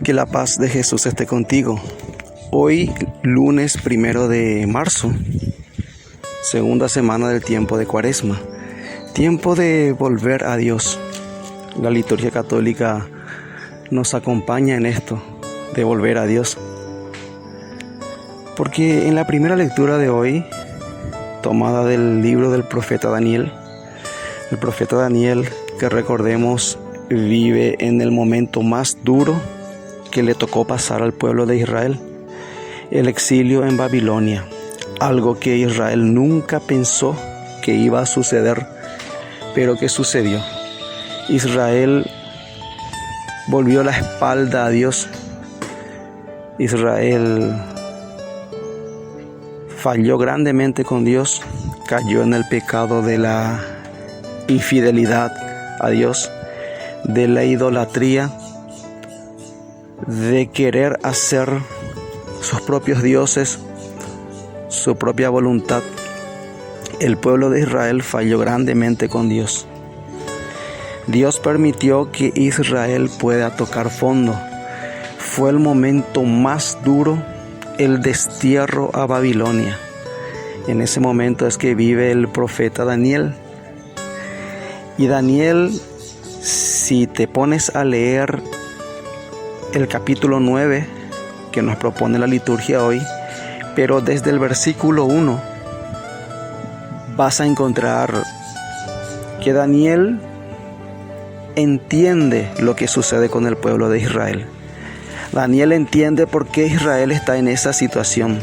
Que la paz de Jesús esté contigo. Hoy, lunes 1 de marzo, segunda semana del tiempo de Cuaresma. Tiempo de volver a Dios. La liturgia católica nos acompaña en esto, de volver a Dios. Porque en la primera lectura de hoy, tomada del libro del profeta Daniel, el profeta Daniel, que recordemos, vive en el momento más duro que le tocó pasar al pueblo de Israel, el exilio en Babilonia, algo que Israel nunca pensó que iba a suceder, pero que sucedió. Israel volvió la espalda a Dios. Israel falló grandemente con Dios, cayó en el pecado de la infidelidad a Dios, de la idolatría, de querer hacer sus propios dioses, su propia voluntad. El pueblo de Israel falló grandemente con Dios. Dios permitió que Israel pueda tocar fondo. Fue el momento más duro, el destierro a Babilonia. En ese momento es que vive el profeta Daniel. Y Daniel, si te pones a leer el capítulo 9 que nos propone la liturgia hoy, pero desde el versículo 1 vas a encontrar que Daniel entiende lo que sucede con el pueblo de Israel. Daniel entiende por qué Israel está en esa situación.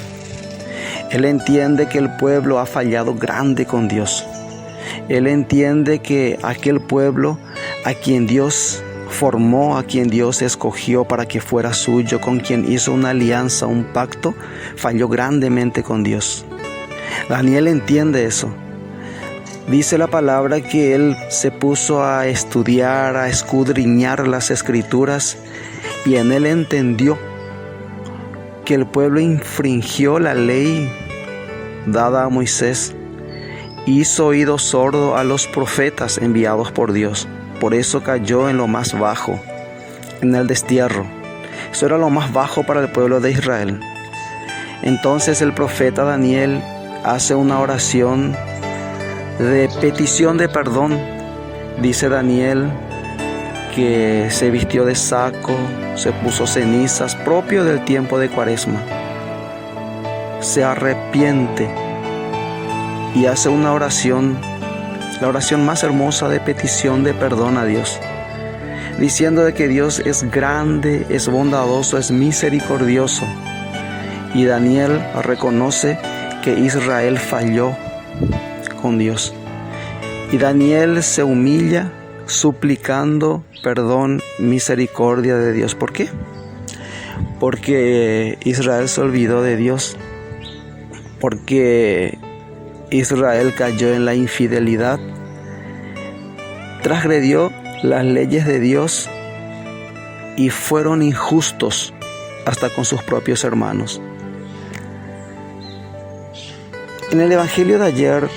Él entiende que el pueblo ha fallado grande con Dios. Él entiende que aquel pueblo a quien Dios formó, a quien Dios escogió para que fuera suyo, con quien hizo una alianza, un pacto, falló grandemente con Dios. Daniel entiende eso. Dice la palabra que él se puso a estudiar, a escudriñar las escrituras, y en él entendió que el pueblo infringió la ley dada a Moisés, hizo oído sordo a los profetas enviados por Dios. Por eso cayó en lo más bajo, en el destierro. Eso era lo más bajo para el pueblo de Israel. Entonces el profeta Daniel hace una oración de petición de perdón. Dice Daniel que se vistió de saco, se puso cenizas, propio del tiempo de Cuaresma. Se arrepiente y hace una oración, la oración más hermosa de petición de perdón a Dios, diciendo de que Dios es grande, es bondadoso, es misericordioso. Y Daniel reconoce que Israel falló con Dios. Y Daniel se humilla suplicando perdón, misericordia de Dios. ¿Por qué? Porque Israel se olvidó de Dios. Porque Israel cayó en la infidelidad, transgredió las leyes de Dios y fueron injustos hasta con sus propios hermanos. En el Evangelio de ayer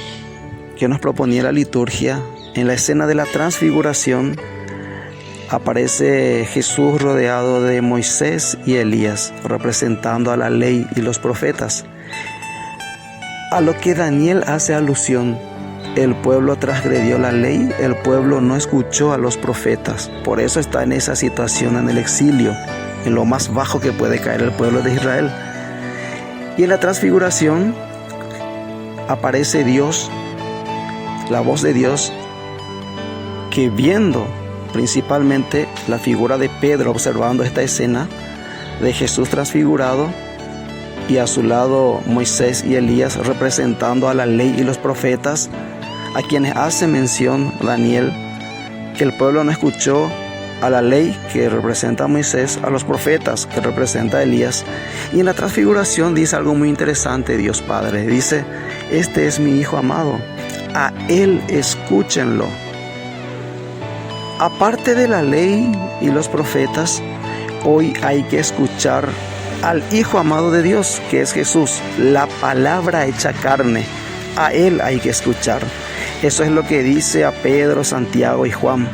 que nos proponía la liturgia, en la escena de la transfiguración, aparece Jesús rodeado de Moisés y Elías, representando a la ley y los profetas. A lo que Daniel hace alusión: el pueblo transgredió la ley, el pueblo no escuchó a los profetas. Por eso está en esa situación, en el exilio, en lo más bajo que puede caer el pueblo de Israel. Y en la transfiguración aparece Dios, la voz de Dios, que viendo principalmente la figura de Pedro, observando esta escena de Jesús transfigurado, y a su lado Moisés y Elías representando a la ley y los profetas, a quienes hace mención Daniel, que el pueblo no escuchó a la ley, que representa a Moisés, a los profetas, que representa a Elías. Y en la transfiguración dice algo muy interesante Dios Padre. Dice: este es mi Hijo amado, a Él escúchenlo. Aparte de la ley y los profetas, hoy hay que escuchar al Hijo amado de Dios, que es Jesús, la palabra hecha carne. A Él hay que escuchar. Eso es lo que dice a Pedro, Santiago y Juan.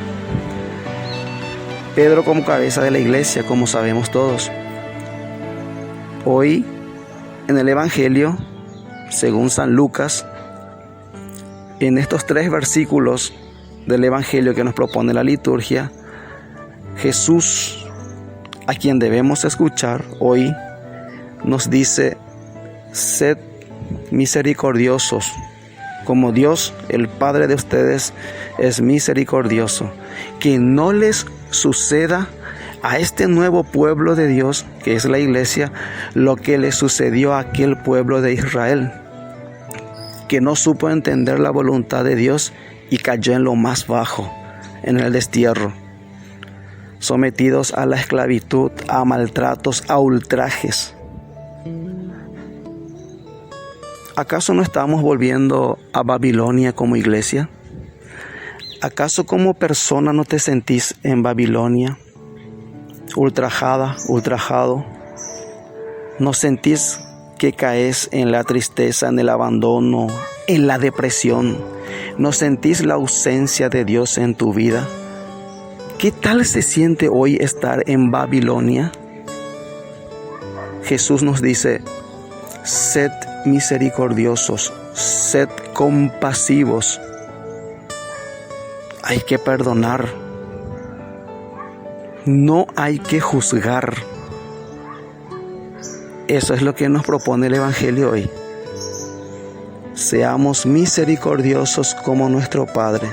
Pedro como cabeza de la iglesia, como sabemos todos. Hoy, en el Evangelio, según San Lucas, en estos 3 versículos del Evangelio que nos propone la liturgia, Jesús, a quien debemos escuchar hoy, nos dice: sed misericordiosos, como Dios, el Padre de ustedes, es misericordioso. Que no les suceda a este nuevo pueblo de Dios, que es la iglesia, lo que le sucedió a aquel pueblo de Israel, que no supo entender la voluntad de Dios y cayó en lo más bajo, en el destierro, sometidos a la esclavitud, a maltratos, a ultrajes. ¿Acaso no estamos volviendo a Babilonia como iglesia? ¿Acaso como persona no te sentís en Babilonia? Ultrajada, ultrajado. ¿No sentís que caes en la tristeza, en el abandono, en la depresión? ¿No sentís la ausencia de Dios en tu vida? ¿Qué tal se siente hoy estar en Babilonia? Jesús nos dice: sed misericordiosos, sed compasivos. Hay que perdonar. No hay que juzgar. Eso es lo que nos propone el Evangelio hoy. Seamos misericordiosos como nuestro Padre.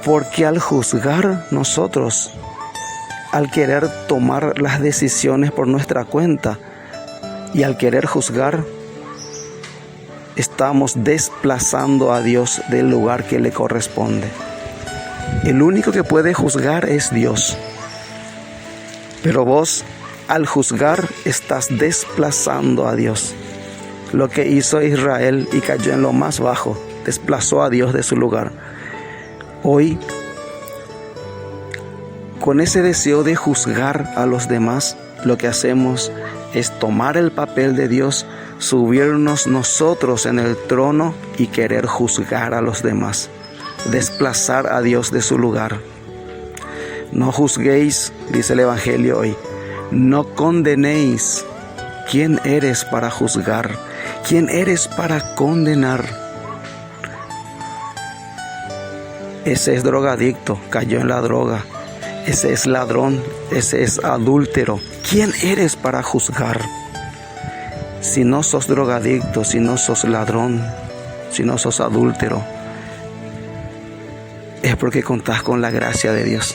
Porque al juzgar nosotros, al querer tomar las decisiones por nuestra cuenta y al querer juzgar, estamos desplazando a Dios del lugar que le corresponde. El único que puede juzgar es Dios. Pero vos, al juzgar, estás desplazando a Dios. Lo que hizo Israel y cayó en lo más bajo, desplazó a Dios de su lugar. Hoy, con ese deseo de juzgar a los demás, lo que hacemos es tomar el papel de Dios, subirnos nosotros en el trono y querer juzgar a los demás, desplazar a Dios de su lugar. No juzguéis, dice el Evangelio hoy, no condenéis. ¿Quién eres para juzgar? ¿Quién eres para condenar? Ese es drogadicto, cayó en la droga. Ese es ladrón, ese es adúltero. ¿Quién eres para juzgar? Si no sos drogadicto, si no sos ladrón, si no sos adúltero, es porque contás con la gracia de Dios.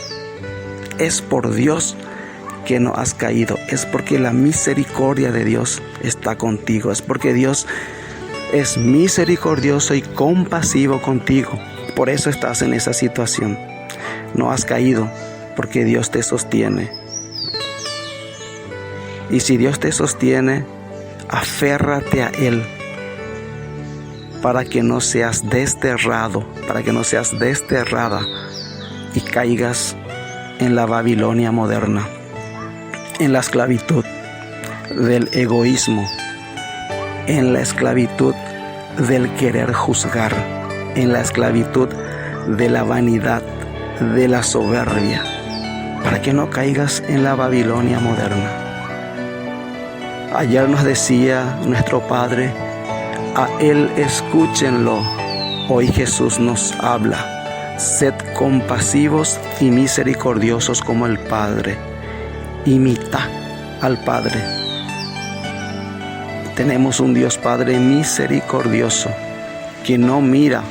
Es por Dios que no has caído. Es porque la misericordia de Dios está contigo. Es porque Dios es misericordioso y compasivo contigo. Por eso estás en esa situación. No has caído porque Dios te sostiene. Y si Dios te sostiene, aférrate a Él para que no seas desterrado, para que no seas desterrada y caigas en la Babilonia moderna, en la esclavitud del egoísmo, en la esclavitud del querer juzgar, en la esclavitud de la vanidad, de la soberbia, para que no caigas en la Babilonia moderna. Ayer nos decía nuestro Padre: a Él escúchenlo. Hoy Jesús nos habla: sed compasivos y misericordiosos como el Padre. Imita al Padre. Tenemos un Dios Padre misericordioso, que no mira,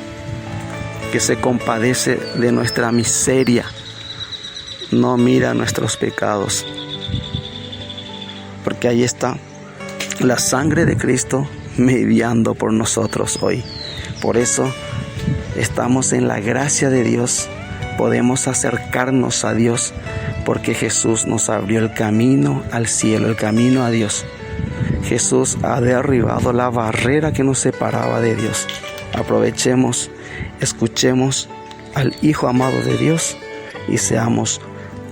que se compadece de nuestra miseria, no mira nuestros pecados. Porque ahí está la sangre de Cristo mediando por nosotros hoy. Por eso estamos en la gracia de Dios, podemos acercarnos a Dios, porque Jesús nos abrió el camino al cielo, el camino a Dios. Jesús ha derribado la barrera que nos separaba de Dios. Aprovechemos, escuchemos al Hijo amado de Dios y seamos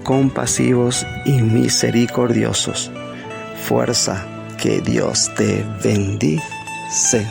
compasivos y misericordiosos. Fuerza, que Dios te bendice.